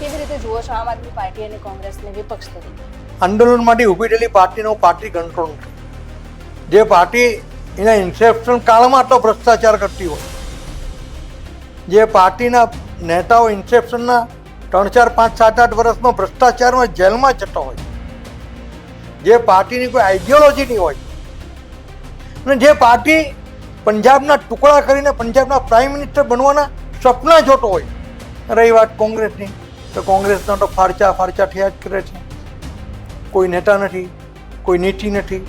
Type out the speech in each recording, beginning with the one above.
કેવી રીતે જુઓ છો આમ આદમી પાર્ટી અને કોંગ્રેસને વિપક્ષ તરીકે? આંદોલન માટે ઊભી થયેલી પાર્ટીનો પાર્ટી કંટ્રોલ નથી. જે પાર્ટી એના ઇન્સેપ્શન કાળમાં તો ભ્રષ્ટાચાર કરતી હોય, જે પાર્ટીના નેતાઓ ઇન્સેપ્શનના 3, 4, 5, 7, 8 વર્ષમાં ભ્રષ્ટાચારમાં જેલમાં જતો હોય, જે પાર્ટીની કોઈ આઈડિયોલોજી નહીં હોય, અને જે પાર્ટી પંજાબના ટુકડા કરીને પંજાબના પ્રાઇમ મિનિસ્ટર બનવાના સપના જોતો હોય. રહી વાત કોંગ્રેસની, તો કોંગ્રેસના તો ફારચા થયા જ કરે છે. કોઈ નેતા નથી, કોઈ નીતિ નથી.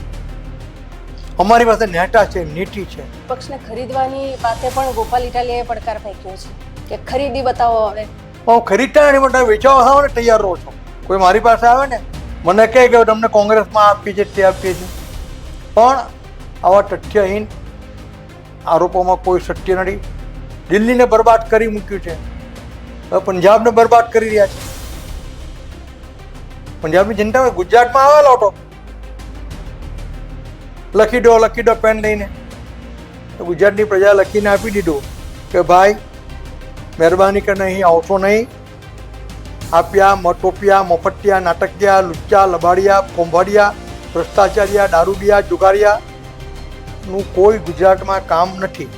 અમારી પાસે નેતા છે, નીતિ છે. પક્ષને ખરીદવાની વાતે પણ ગોપાલ ઇટાલિયાએ પડકાર ફેંક્યો છે કે ખરીદી બતાવો. હવે હું ખરીદતા નથી, મને વેચાવા આવવાને તૈયાર રહો છો. કોઈ મારી પાસે આવે ને મને કહે કે તમને કોંગ્રેસમાં આપીએ છે તે આપીએ છીએ, પણ આવા તથ્યહીન આરોપોમાં કોઈ સત્ય નથી. દિલ્હીને બરબાદ કરી મૂક્યું છે, હવે પંજાબને બરબાદ કરી રહ્યા છે. પંજાબની જનતા ગુજરાતમાં આવેલો હતો, લખી દો પેન લઈને, તો ગુજરાતની પ્રજા લખીને આપી દીધું કે ભાઈ મહેરબાની કરીને અહીં આવશો નહીં. આપ્યા, મટોપિયા, મફતિયા, નાટકિયા, લુચ્ચા, લબાડિયા, કોંભાડિયા, ભ્રષ્ટાચારિયા, દારૂડિયા, જુગારિયાનું કોઈ ગુજરાતમાં કામ નથી.